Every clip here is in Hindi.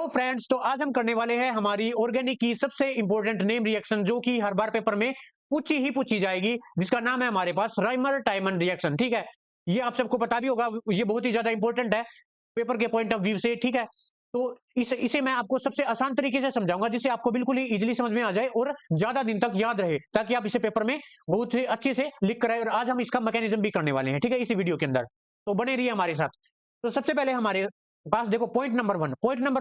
फ्रेंड्स, तो आज हम करने वाले हैं हमारी ऑर्गेनिक की सबसे इंपॉर्टेंट नेम रिएक्शन, जो कि हर बार पेपर में पूछी जाएगी, जिसका नाम है हमारे पास राइमर टाइमन रिएक्शन। ठीक है, ये आप सबको पता भी होगा, ये बहुत ही ज्यादा इंपॉर्टेंट है पेपर के पॉइंट ऑफ व्यू से। ठीक है, तो इसे मैं आपको सबसे आसान तरीके से समझाऊंगा, जिससे आपको बिल्कुल ही इजीली समझ में आ जाए और ज्यादा दिन तक याद रहे, ताकि आप इसे पेपर में बहुत ही अच्छे से लिख कर आए। और आज हम इसका मैकेनिज्म भी करने वाले हैं, ठीक है, इसी वीडियो के अंदर, तो बने रहिए हमारे साथ। तो सबसे पहले हमारे पास देखो पॉइंट नंबर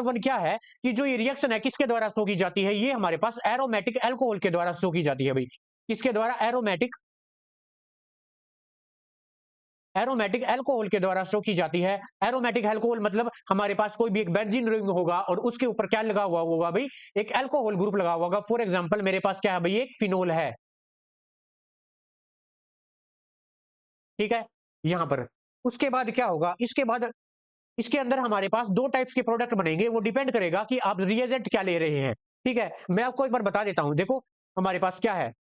वन क्या है कि जो ये रिएक्शन है किसके द्वारा शो की जाती है, ये हमारे पास एरोमेटिक अल्कोहल के द्वारा शो की जाती है भाई। किसके द्वारा? एरोमेटिक अल्कोहल के द्वारा शो की जाती है। एरोमेटिक अल्कोहल मतलब हमारे पास कोई भी एक बेंजीन रिंग होगा और उसके ऊपर क्या लगा हुआ होगा भाई, एक अल्कोहल ग्रुप लगा हुआ होगा। फॉर एग्जांपल मेरे पास क्या है भाई, एक फिनोल है। ठीक है, यहां पर उसके बाद क्या होगा, इसके बाद इसके अंदर हमारे पास दो टाइप्स के प्रोडक्ट बनेंगे। वो डिपेंड करेगा कि आप रिएजेंट क्या ले रहे हैं। ठीक है, मैं आपको एक बार बता देता हूं। देखो हमारे पास क्या है,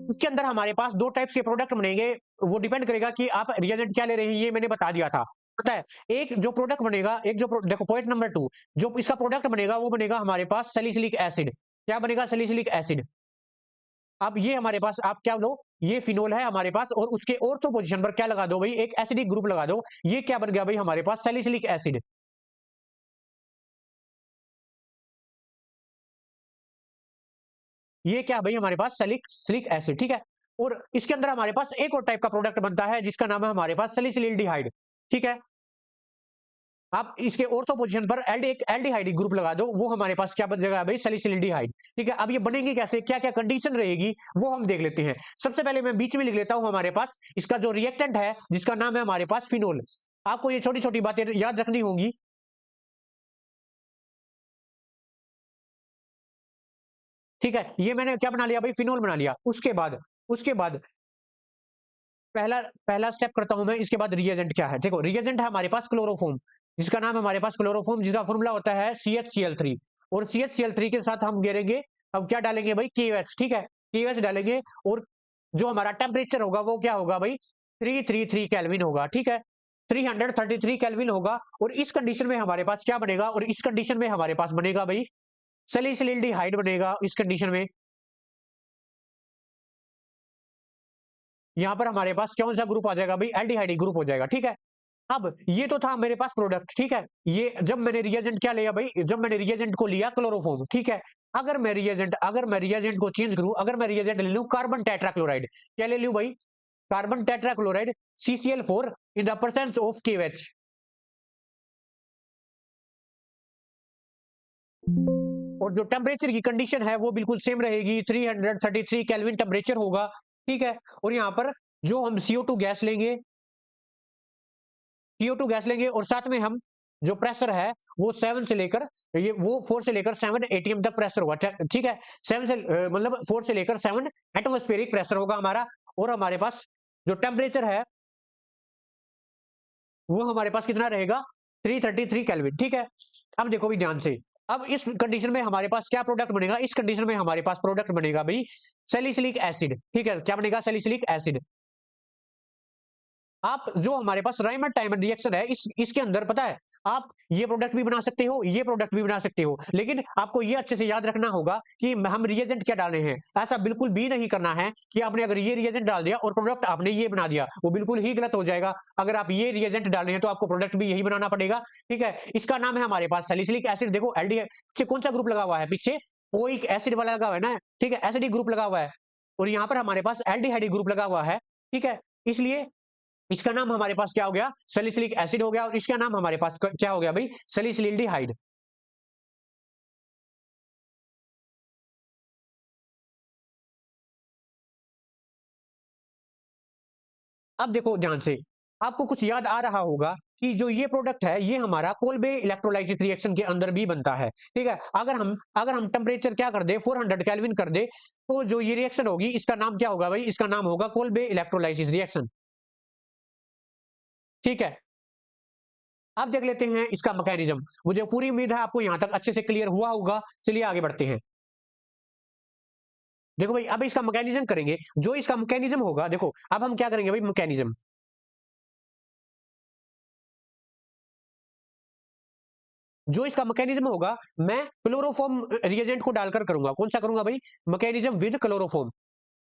उसके अंदर हमारे पास दो टाइप्स के प्रोडक्ट बनेंगे। वो डिपेंड करेगा कि आप रिएजेंट क्या ले रहे हैं, ये मैंने बता दिया था। पता है, एक जो प्रोडक्ट बनेगा, देखो पॉइंट नंबर 2, जो इसका प्रोडक्ट बनेगा वो बनेगा हमारे पास सैलिसिलिक एसिड। क्या बनेगा? Salicylic acid. अब ये हमारे पास आप क्या लो, ये फिनोल है हमारे पास, और उसके ऑर्थो पोजीशन पर क्या लगा दो भाई, एक एसिडिक ग्रुप लगा दो। ये क्या बन गया भाई हमारे पास? Salicylic acid. ये क्या भाई हमारे पास? Salicylic acid. ठीक है, और इसके अंदर हमारे पास एक और टाइप का प्रोडक्ट बनता है, जिसका नाम है हमारे पास सैलिसिलिल्डिहाइड। ठीक है, आप इसके ऑर्थो पोजीशन पर एक एल्डिहाइड ग्रुप लगा दो, वो हमारे पास क्या बन जाएगा भाई? सैलिसिलिल्डिहाइड। ठीक है, अब ये बनेंगे कैसे, क्या क्या कंडीशन रहेगी, वो हम देख लेते हैं। सबसे पहले मैं बीच में लिख लेता हूं हमारे पास इसका जो रिएक्टेंट है, जिसका नाम है हमारे पास फिनोल। आपको ये छोटी छोटी बातें याद रखनी होंगी। ठीक है, ये मैंने क्या बना लिया भाई? फिनोल बना लिया। उसके बाद पहला पहला स्टेप करता हूं मैं। इसके बाद रिएजेंट क्या है, देखो रिएजेंट है हमारे पास क्लोरोफॉर्म, जिसका नाम है हमारे पास क्लोरोफॉर्म, जिसका फॉर्मूला होता है CHCl3। और CHCl3 के साथ हम गिरेंगे, अब क्या डालेंगे भाई? KOH। ठीक है, KOH डालेंगे, और जो हमारा टेम्परेचर होगा वो क्या होगा भाई? 333 केल्विन होगा। ठीक है, 333 केल्विन होगा। और इस कंडीशन में हमारे पास क्या बनेगा, और इस कंडीशन में हमारे पास बनेगा भाई सैलिसिलिल्डिहाइड बनेगा। इस कंडीशन में यहां पर हमारे पास कौन सा ग्रुप आ जाएगा भाई? एल्डिहाइड ग्रुप हो जाएगा। ठीक है, अब ये तो था मेरे पास प्रोडक्ट। ठीक है, ये जब मैंने रिएजेंट क्या लिया भाई, जब मैंने रिएजेंट को लिया क्लोरोफॉर्म। ठीक है, अगर मैं रिएजेंट को चेंज करूं, अगर मैं रिएजेंट ले लूं कार्बन टेट्राक्लोराइड, क्या ले लूं भाई? Carbon tetrachloride CCl4 in the presence of KOH। और जो टेम्परेचर की कंडीशन है वो बिल्कुल सेम रहेगी, 333 केल्विन टेम्परेचर होगा। ठीक है, और यहाँ पर जो हम CO2 गैस लेंगे और साथ में हम जो प्रेशर है वो 7 से लेकर, ये वो 4 से लेकर 7 ATM तक प्रेशर होगा। ठीक है, 7 से मतलब 4 से लेकर 7 एटमॉस्फेरिक प्रेशर होगा हमारा। और हमारे पास जो टेम्परेचर है वो हमारे पास कितना रहेगा? 333 केल्विन। ठीक है, अब देखो भी ध्यान से, अब इस कंडीशन में हमारे पास क्या प्रोडक्ट बनेगा? इस कंडीशन में हमारे पास प्रोडक्ट बनेगा भाई सैलिसिलिक एसिड। ठीक है, क्या बनेगा? Salicylic acid. आप जो हमारे पास राइमर टाइमर रिएक्शन है, इसके अंदर पता है, आप ये प्रोडक्ट भी बना सकते हो, ये प्रोडक्ट भी बना सकते हो, लेकिन आपको ये अच्छे से याद रखना होगा कि हम रिएजेंट क्या डाले हैं। ऐसा बिल्कुल भी नहीं करना है कि आपने अगर ये रिएजेंट डाल दिया और प्रोडक्ट आपने ये बना दिया, वो बिल्कुल ही गलत हो जाएगा। अगर आप ये रिएजेंट डाल रहे हैं तो आपको प्रोडक्ट भी यही बनाना पड़ेगा। ठीक है, इसका नाम है हमारे पास सैलिसिलिक एसिड। देखो एल्डी पीछे कौन सा ग्रुप लगा हुआ है? पीछे ओइक एसिड वाला लगा हुआ है ना। ठीक है, एसिडिक ग्रुप लगा हुआ है, और यहाँ पर हमारे पास एल्डिहाइड ग्रुप लगा हुआ है। ठीक है, इसलिए इसका नाम हमारे पास क्या हो गया? सैलिसिलिक एसिड हो गया, और इसका नाम हमारे पास क्या हो गया भाई? सैलिसिलिल्डिहाइड। अब देखो ध्यान से, आपको कुछ याद आ रहा होगा कि जो ये प्रोडक्ट है ये हमारा कोल्बे इलेक्ट्रोलाइटिक रिएक्शन के अंदर भी बनता है। ठीक है, अगर हम टेम्परेचर क्या कर दे, 400 केल्विन कर दे, तो जो ये रिएक्शन होगी इसका नाम क्या होगा भाई? इसका नाम होगा कोल्बे इलेक्ट्रोलाइसिस रिएक्शन। ठीक है, अब देख लेते हैं इसका मैकेनिज्म। मुझे पूरी उम्मीद है आपको यहां तक अच्छे से क्लियर हुआ होगा। चलिए आगे बढ़ते हैं। देखो भाई, अब इसका मैकेनिज्म करेंगे। जो इसका मैकेनिज्म होगा, देखो अब हम क्या करेंगे भाई? मैकेनिज्म जो इसका मैकेनिज्म होगा, मैं क्लोरोफॉर्म रिएजेंट को डालकर करूंगा। कौन सा करूंगा भाई? Mechanism with chloroform,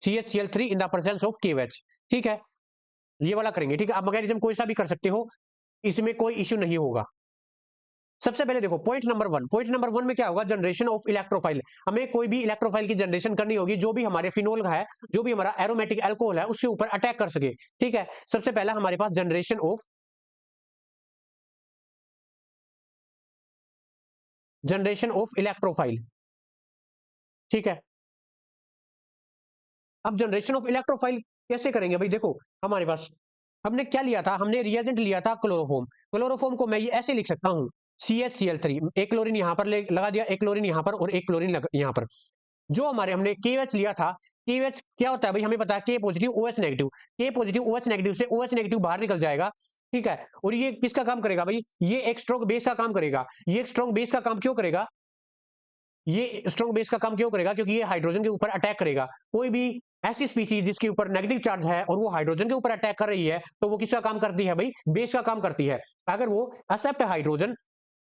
CH3 in the presence of KOH। ठीक है, ये वाला करेंगे। ठीक है, आप मैकेनिज्म कोई सा भी कर सकते हो, इसमें कोई इश्यू नहीं होगा। सबसे पहले देखो पॉइंट नंबर वन में क्या होगा? Generation of electrophile. हमें कोई भी इलेक्ट्रोफाइल की जनरेशन करनी होगी जो भी हमारे फिनोल का है, जो भी हमारा एरोमेटिक अल्कोहल है, उसके ऊपर अटैक कर सके। ठीक है, सबसे पहला हमारे पास जनरेशन ऑफ इलेक्ट्रोफाइल। ठीक है, अब जनरेशन ऑफ इलेक्ट्रोफाइल कैसे करेंगे भाई? देखो, हमारे पास हमने क्या लिया था? हमने रिएजेंट लिया था क्लोरोफॉर्म। क्लोरोफॉर्म को मैं ये ऐसे लिख सकता हूँ, CHCl3। एक क्लोरीन यहां पर लगा दिया, एक क्लोरीन यहां पर और एक क्लोरीन यहां पर। जो हमारे हमने KOH लिया था, KOH क्या होता है भाई? हमें पता है K positive OH negative. K positive OH negative से OH नेगेटिव बाहर निकल जाएगा। ठीक है, और ये किसका काम करेगा भाई? ये एक स्ट्रॉन्ग बेस का काम करेगा। ये एक स्ट्रॉन्ग बेस का काम क्यों करेगा? ये स्ट्रॉन्ग बेस का काम क्यों करेगा? क्योंकि ये हाइड्रोजन के ऊपर अटैक करेगा। कोई भी ऐसी स्पीसीज जिसके ऊपर नेगेटिव चार्ज है और वो हाइड्रोजन के ऊपर अटैक कर रही है, तो वो किसका काम करती है भाई? बेस का काम करती है। अगर वो एक्सेप्ट हाइड्रोजन,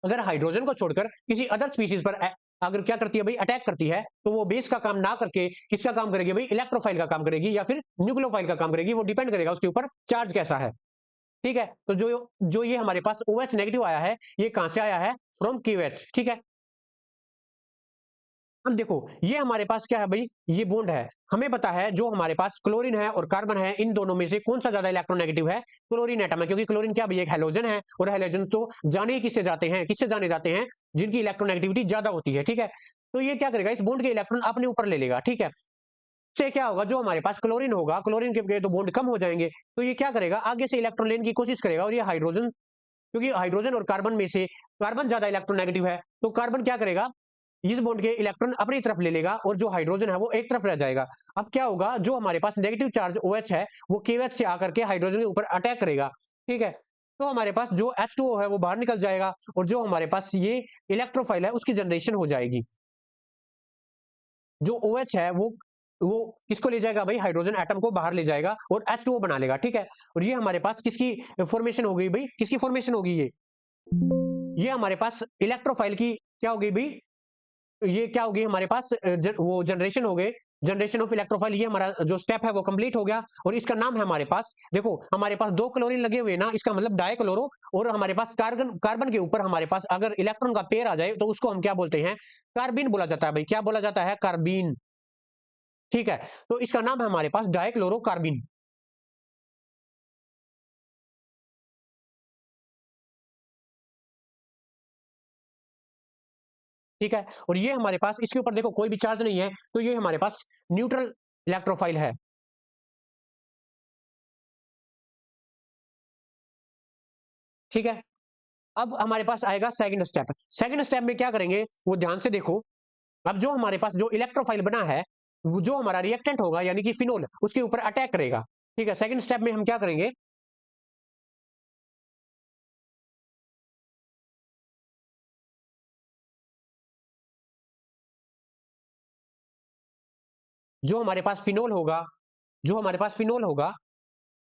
अगर हाइड्रोजन को छोड़कर किसी अदर स्पीसीज पर अगर क्या करती है भाई? अटैक करती है, तो वो बेस का काम ना करके किसका काम करेगी भाई? इलेक्ट्रोफाइल का काम करेगी या फिर न्यूक्लियोफाइल का काम करेगी। वो डिपेंड करेगा उसके ऊपर चार्ज कैसा है। ठीक है, तो जो जो ये हमारे पास OH नेगेटिव आया है, ये कहां से आया है? From KOH। ठीक है, अब देखो ये हमारे पास क्या है भाई? ये बॉन्ड है। हमें पता है जो हमारे पास क्लोरीन है और कार्बन है, इन दोनों में से कौन सा ज्यादा इलेक्ट्रोनेगेटिव है? क्लोरीन एटम है, क्योंकि क्लोरीन क्या भाई? एक हैलोजन है, और हैलोजन तो जाने ही किससे जाते हैं? किससे जाने जाते हैं? जिनकी इलेक्ट्रोनेगेटिविटी ज्यादा होती है। ठीक है, तो ये क्या करेगा? इस बॉन्ड के इलेक्ट्रॉन अपने ऊपर ले लेगा। ठीक है, से क्या होगा? जो हमारे पास क्लोरीन होगा, क्लोरीन के तो बॉन्ड कम हो जाएंगे, तो ये क्या करेगा? आगे से इलेक्ट्रॉन लेने की कोशिश करेगा। और ये हाइड्रोजन, क्योंकि हाइड्रोजन और कार्बन में से कार्बन ज्यादा इलेक्ट्रोनेगेटिव है, तो कार्बन क्या करेगा? इस बॉन्ड के इलेक्ट्रॉन अपनी तरफ ले लेगा और जो हाइड्रोजन है वो एक तरफ रह जाएगा। अब क्या होगा? जो हमारे पास नेगेटिव चार्ज OH है, वो KOH से आकर के हाइड्रोजन के ऊपर अटैक करेगा। ठीक है, तो हमारे पास जो H2O है वो बाहर निकल जाएगा, और जो हमारे पास ये इलेक्ट्रोफाइल है उसकी जनरेशन हो जाएगी। जो OH है वो किसको ले जाएगा भाई? हाइड्रोजन एटम को बाहर ले जाएगा और H2O बना लेगा। ठीक है, और ये हमारे पास किसकी फॉर्मेशन हो गई भाई? किसकी फॉर्मेशन होगी? ये हमारे पास इलेक्ट्रोफाइल की क्या हो गई भाई? ये क्या होगी हमारे पास? वो जनरेशन हो गए, जनरेशन ऑफ इलेक्ट्रोफाइल। ये हमारा जो स्टेप है वो कंप्लीट हो गया, और इसका नाम है हमारे पास, देखो हमारे पास दो क्लोरीन लगे हुए ना, इसका मतलब डाइक्लोरो। और हमारे पास कार्बन, कार्बन के ऊपर हमारे पास अगर इलेक्ट्रॉन का पेयर आ जाए तो उसको हम क्या बोलते हैं? कार्बिन बोला जाता है भाई। क्या बोला जाता है? कार्बिन। ठीक है, तो इसका नाम है हमारे पास डाइक्लोरो कार्बिन। ठीक है, और ये हमारे पास इसके ऊपर देखो कोई भी चार्ज नहीं है, तो ये हमारे पास न्यूट्रल इलेक्ट्रोफाइल है। ठीक है, अब हमारे पास आएगा सेकंड स्टेप। सेकंड स्टेप में क्या करेंगे वो ध्यान से देखो। अब जो हमारे पास जो इलेक्ट्रोफाइल बना है, वो जो हमारा रिएक्टेंट होगा यानी कि फिनोल, उसके ऊपर अटैक करेगा। ठीक है, सेकंड स्टेप में हम क्या करेंगे? जो हमारे पास फिनोल होगा, जो हमारे पास फिनोल होगा,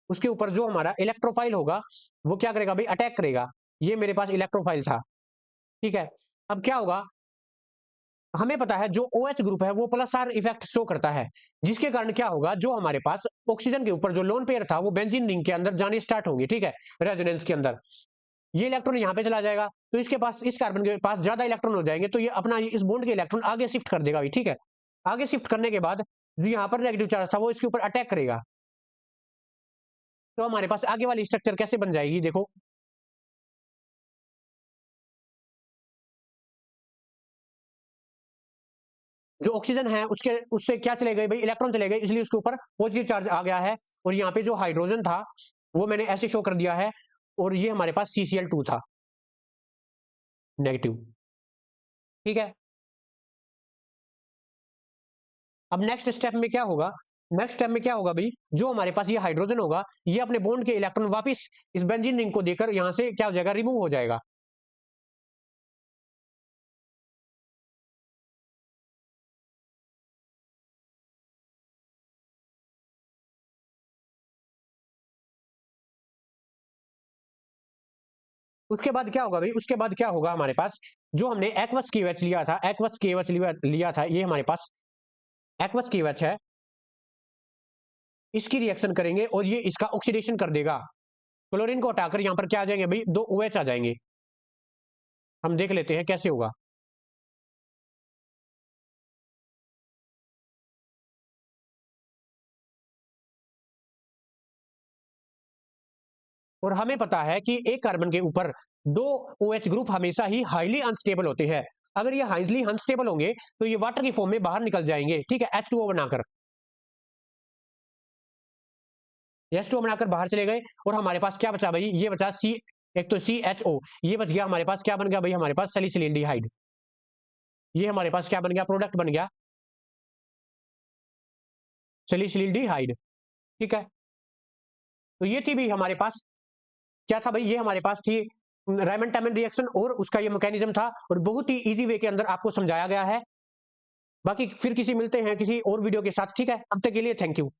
उसके ऊपर जो हमारा इलेक्ट्रोफाइल होगा, वो क्या करेगा भाई? अटैक करेगा। ये मेरे पास इलेक्ट्रोफाइल था। ठीक है, अब क्या होगा? हमें पता है जो OH ग्रुप है वो प्लस आर इफेक्ट शो करता है, जिसके कारण क्या होगा? जो हमारे पास ऑक्सीजन के ऊपर जो लोन पेयर था वो बेंजीन रिंग के अंदर जाने स्टार्ट होंगे। ठीक है, रेजोनेंस के अंदर ये इलेक्ट्रॉन यहाँ पे चला जाएगा, तो इसके पास, इस कार्बन के पास ज्यादा इलेक्ट्रॉन हो जाएंगे, तो ये अपना इस बॉन्ड के इलेक्ट्रॉन आगे शिफ्ट कर देगा भाई। ठीक है, आगे शिफ्ट करने के बाद जो यहाँ पर नेगेटिव चार्ज था वो इसके ऊपर अटैक करेगा। तो हमारे पास आगे वाली स्ट्रक्चर कैसे बन जाएगी? देखो, जो ऑक्सीजन है उसके उससे क्या चले गए भाई? इलेक्ट्रॉन चले गए, इसलिए उसके ऊपर पॉजिटिव चार्ज आ गया है। और यहाँ पे जो हाइड्रोजन था वो मैंने ऐसे शो कर दिया है, और ये हमारे पास CCl2 था, नेगेटिव। ठीक है, अब नेक्स्ट स्टेप में क्या होगा? नेक्स्ट स्टेप में क्या होगा भाई? जो हमारे पास ये हाइड्रोजन होगा, ये अपने बॉन्ड के इलेक्ट्रॉन वापस इस बेंजीन रिंग को देकर यहां से क्या हो जाएगा? रिमूव हो जाएगा। उसके बाद क्या होगा भाई, उसके बाद क्या होगा हमारे पास, जो हमने एक्वस KOH लिया था, एक्वस KOH लिया था, ये हमारे पास एक्वस KOH है, इसकी रिएक्शन करेंगे और ये इसका ऑक्सीडेशन कर देगा। क्लोरीन को हटाकर यहां पर क्या आ जाएंगे भाई, 2 OH आ जाएंगे। हम देख लेते हैं कैसे होगा। और हमें पता है कि एक कार्बन के ऊपर 2 OH ग्रुप हमेशा ही हाईली अनस्टेबल होते हैं। अगर ये हाईली अनस्टेबल होंगे तो ये वाटर की फॉर्म में बाहर निकल जाएंगे, ठीक है, H2O बनाकर। H2O बनाकर बाहर चले गए और हमारे पास क्या बचा भाई, ये बचा सी, एक तो CHO, ये बच गया हमारे पास, क्या बन गया भाई हमारे पास, सैलिसिलिनडिहाइड। ये हमारे पास क्या बन गया, प्रोडक्ट बन गया सैलिसिलिनडिहाइड, ठीक है। तो ये थी भी हमारे पास, क्या था भाई, ये हमारे पास थी रायमंड टाइमन रिएक्शन और उसका ये मैकेनिज्म था, और बहुत ही इजी वे के अंदर आपको समझाया गया है। बाकी फिर किसी मिलते हैं किसी और वीडियो के साथ, ठीक है, अब तक के लिए थैंक यू।